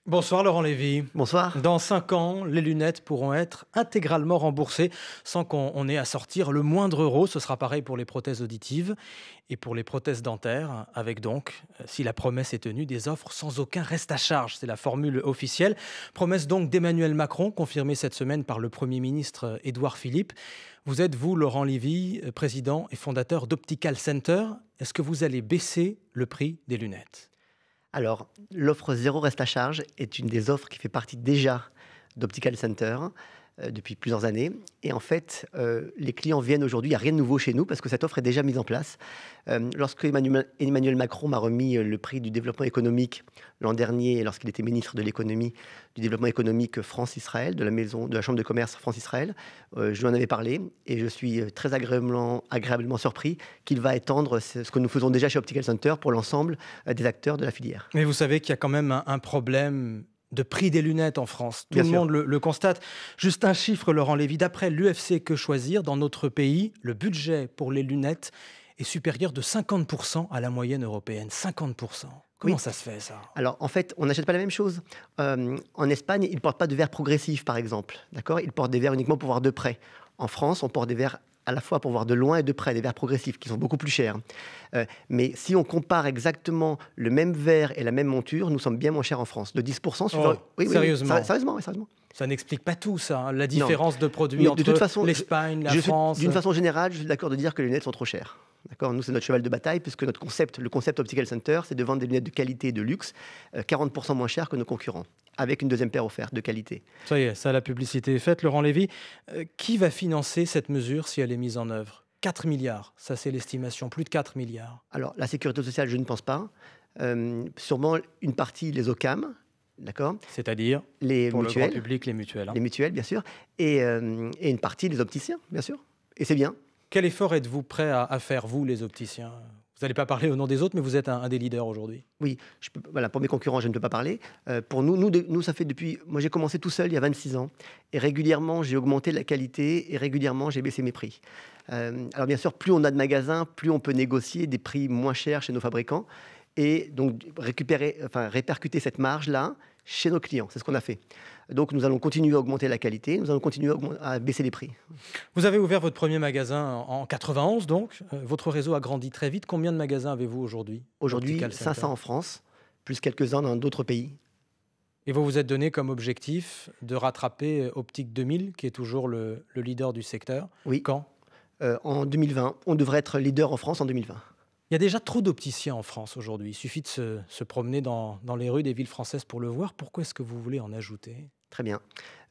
Bonsoir Laurent Lévy. Bonsoir. Dans 5 ans, les lunettes pourront être intégralement remboursées sans qu'on ait à sortir le moindre euro. Ce sera pareil pour les prothèses auditives et pour les prothèses dentaires, avec donc, si la promesse est tenue, des offres sans aucun reste à charge. C'est la formule officielle. Promesse donc d'Emmanuel Macron, confirmée cette semaine par le Premier ministre Édouard Philippe. Vous êtes, vous, Laurent Lévy, président et fondateur d'Optical Center. Est-ce que vous allez baisser le prix des lunettes ? Alors, l'offre zéro reste à charge est une des offres qui fait partie déjà d'Optical Center depuis plusieurs années. Et en fait, les clients viennent aujourd'hui, il n'y a rien de nouveau chez nous parce que cette offre est déjà mise en place. Lorsque Emmanuel Macron m'a remis le prix du développement économique l'an dernier, lorsqu'il était ministre de l'économie, du développement économique France-Israël, de la Chambre de commerce France-Israël, je lui en avais parlé et je suis très agréablement surpris qu'il va étendre ce que nous faisons déjà chez Optical Center pour l'ensemble des acteurs de la filière. Mais vous savez qu'il y a quand même un problème de prix des lunettes en France. Tout Bien le sûr. monde le constate. Juste un chiffre, Laurent Lévy. D'après l'UFC Que Choisir, dans notre pays, le budget pour les lunettes est supérieur de 50% à la moyenne européenne. 50%. Comment ça se fait, ça ? Alors, en fait, on n'achète pas la même chose. En Espagne, ils ne portent pas de verres progressifs, par exemple. D'accord ? Ils portent des verres uniquement pour voir de près. En France, on porte des verres à la fois pour voir de loin et de près, des verres progressifs qui sont beaucoup plus chers. Mais si on compare exactement le même verre et la même monture, nous sommes bien moins chers en France. De 10% sur... Sérieusement. Sérieusement. Ça n'explique pas tout, ça, hein, la différence de produits Mais entre l'Espagne, la France. D'une façon générale, je suis d'accord de dire que les lunettes sont trop chères. D'accord ? Nous, c'est notre cheval de bataille, puisque le concept Optical Center, c'est de vendre des lunettes de qualité et de luxe, 40% moins chères que nos concurrents, avec une deuxième paire offerte de qualité. Ça y est, ça, la publicité est faite. Laurent Lévy, qui va financer cette mesure si elle est mise en œuvre ? 4 milliards, ça c'est l'estimation, plus de 4 milliards. Alors, la sécurité sociale, je ne pense pas. Sûrement une partie, les OCAM, d'accord ? C'est-à-dire les pour mutuelles, le grand public, les mutuelles. Les mutuelles, bien sûr. Et une partie, les opticiens, bien sûr. Et c'est bien. Quel effort êtes-vous prêt à faire, vous, les opticiens ? Vous n'allez pas parler au nom des autres, mais vous êtes un des leaders aujourd'hui. Oui, voilà, pour mes concurrents, je ne peux pas parler. Pour nous, ça fait depuis... Moi, j'ai commencé tout seul il y a 26 ans. Et régulièrement, j'ai augmenté la qualité et régulièrement, j'ai baissé mes prix. Alors, bien sûr, plus on a de magasins, plus on peut négocier des prix moins chers chez nos fabricants. Et donc, répercuter cette marge-là chez nos clients. C'est ce qu'on a fait. Donc, nous allons continuer à augmenter la qualité, nous allons continuer à baisser les prix. Vous avez ouvert votre premier magasin en 91, donc. Votre réseau a grandi très vite. Combien de magasins avez-vous aujourd'hui ? Aujourd'hui, 500 en France, plus quelques-uns dans d'autres pays. Et vous vous êtes donné comme objectif de rattraper Optique 2000, qui est toujours le leader du secteur. Oui. Quand ? En 2020. On devrait être leader en France en 2020. Il y a déjà trop d'opticiens en France aujourd'hui. Il suffit de se promener dans les rues des villes françaises pour le voir. Pourquoi est-ce que vous voulez en ajouter ? Très bien.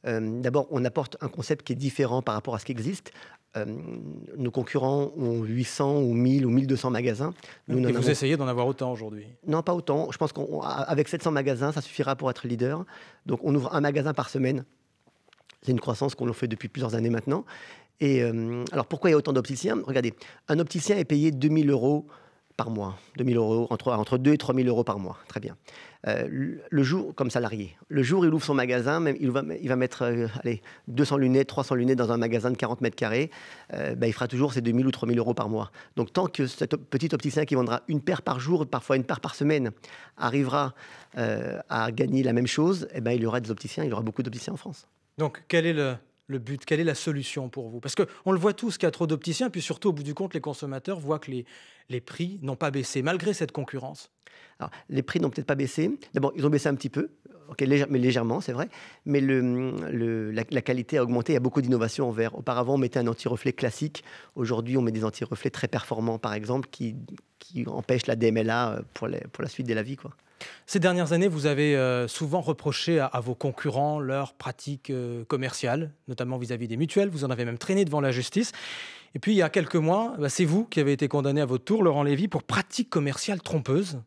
D'abord, on apporte un concept qui est différent par rapport à ce qui existe. Nos concurrents ont 800 ou 1000 ou 1200 magasins. Et vous essayez d'en avoir autant aujourd'hui ? Non, pas autant. Je pense qu'avec 700 magasins, ça suffira pour être leader. Donc, on ouvre un magasin par semaine. C'est une croissance qu'on fait depuis plusieurs années maintenant. Et alors, pourquoi il y a autant d'opticiens ? Regardez, un opticien est payé 2000 € par mois, 2000 €, entre 2 et 3 000 € par mois, très bien. Le jour, comme salarié, le jour où il ouvre son magasin, même, il va mettre 200 lunettes, 300 lunettes dans un magasin de 40 mètres carrés, il fera toujours ses 2 000 ou 3 000 € par mois. Donc tant que cet petit opticien qui vendra une paire par jour, parfois une paire par semaine, arrivera à gagner la même chose, il y aura des opticiens, il y aura beaucoup d'opticiens en France. Donc quel est le but, quelle est la solution pour vous ? Parce qu'on le voit tous qu'il y a trop d'opticiens, puis surtout au bout du compte, les consommateurs voient que les prix n'ont pas baissé, malgré cette concurrence. Alors, les prix n'ont peut-être pas baissé. D'abord, ils ont baissé un petit peu, mais légèrement, c'est vrai. Mais la qualité a augmenté, il y a beaucoup d'innovations en verre. Auparavant, on mettait un anti-reflet classique. Aujourd'hui, on met des anti-reflets très performants, par exemple, qui empêchent la DMLA pour la suite de la vie, quoi. Ces dernières années, vous avez souvent reproché à vos concurrents leurs pratiques commerciales, notamment vis-à-vis des mutuelles. Vous en avez même traîné devant la justice. Et puis, il y a quelques mois, c'est vous qui avez été condamné à votre tour, Laurent Lévy, pour pratiques commerciales trompeuses.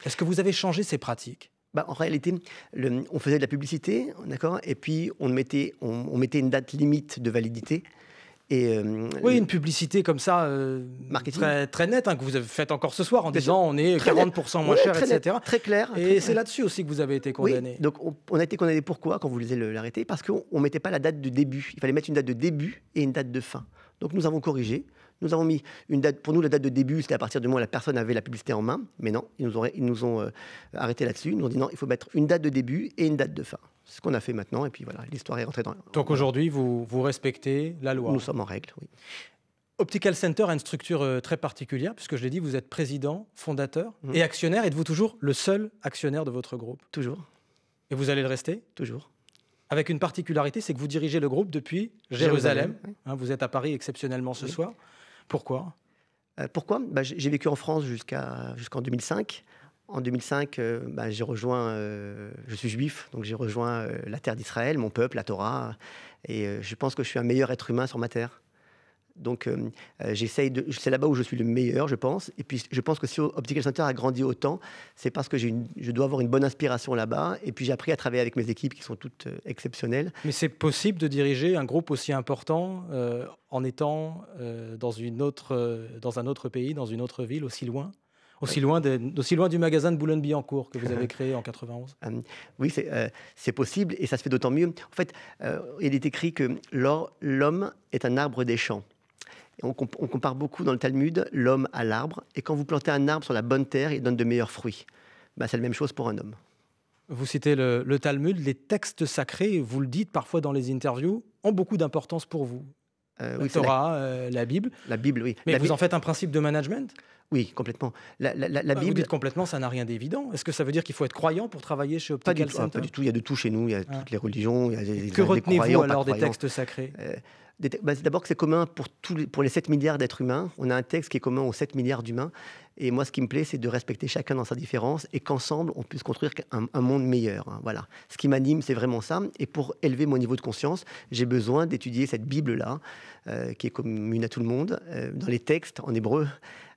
Est-ce que vous avez changé ces pratiques ? En réalité, on faisait de la publicité, d'accord, et puis on mettait une date limite de validité. Oui, une publicité comme ça, très nette, que vous avez faite encore ce soir en disant on est 40% moins cher, etc. Très clair. Et c'est là-dessus aussi que vous avez été condamné. Oui, donc on a été condamné pourquoi quand vous lisez l'arrêté ? Parce qu'on ne mettait pas la date de début. Il fallait mettre une date de début et une date de fin. Donc nous avons corrigé. Nous avons mis une date, pour nous la date de début, c'était à partir du moment où la personne avait la publicité en main, mais non, ils nous ont arrêté là-dessus, ils nous ont dit non, il faut mettre une date de début et une date de fin. C'est ce qu'on a fait maintenant, et puis voilà, l'histoire est rentrée dans... Donc aujourd'hui, vous respectez la loi? Nous sommes en règle, oui. Optical Center a une structure très particulière, puisque je l'ai dit, vous êtes président, fondateur et actionnaire. Êtes-vous toujours le seul actionnaire de votre groupe? Toujours. Et vous allez le rester? Toujours. Avec une particularité, c'est que vous dirigez le groupe depuis Jérusalem. Oui. Vous êtes à Paris exceptionnellement ce soir. Pourquoi? Pourquoi? J'ai vécu en France jusqu'en 2005. En 2005, j'ai rejoint, je suis juif, donc j'ai rejoint la terre d'Israël, mon peuple, la Torah, et je pense que je suis un meilleur être humain sur ma terre. Donc c'est là-bas où je suis le meilleur, je pense. Et puis je pense que si Optical Center a grandi autant, c'est parce que je dois avoir une bonne inspiration là-bas. Et puis j'ai appris à travailler avec mes équipes qui sont toutes exceptionnelles. Mais c'est possible de diriger un groupe aussi important en étant dans un autre pays, dans une autre ville, aussi loin? Aussi loin du magasin de Boulogne-Billancourt que vous avez créé en 91. Oui, c'est possible et ça se fait d'autant mieux. En fait, il est écrit que l'homme est un arbre des champs. On compare beaucoup dans le Talmud l'homme à l'arbre. Et quand vous plantez un arbre sur la bonne terre, il donne de meilleurs fruits. C'est la même chose pour un homme. Vous citez le Talmud, les textes sacrés, vous le dites parfois dans les interviews, ont beaucoup d'importance pour vous. La Torah, la Bible. La Bible, oui. Mais vous en faites un principe de management? Oui, complètement. La Bible... Vous dites complètement, ça n'a rien d'évident. Est-ce que ça veut dire qu'il faut être croyant pour travailler chez Optical Center? Pas du tout. Il y a de tout chez nous. Il y a toutes les religions. Que retenez-vous alors des textes sacrés? D'abord que c'est commun pour les 7 milliards d'êtres humains. On a un texte qui est commun aux 7 milliards d'humains. Et moi, ce qui me plaît, c'est de respecter chacun dans sa différence et qu'ensemble, on puisse construire un monde meilleur. Voilà. Ce qui m'anime, c'est vraiment ça. Et pour élever mon niveau de conscience, j'ai besoin d'étudier cette Bible-là, qui est commune à tout le monde, dans les textes en hébreu.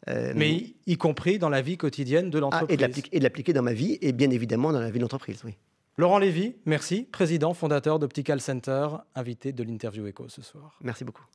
Mais y compris dans la vie quotidienne de l'entreprise. Et de l'appliquer dans ma vie et bien évidemment dans la vie de l'entreprise, oui. Laurent Lévy, merci, président fondateur d'Optical Center, invité de l'Interview Écho ce soir. Merci beaucoup.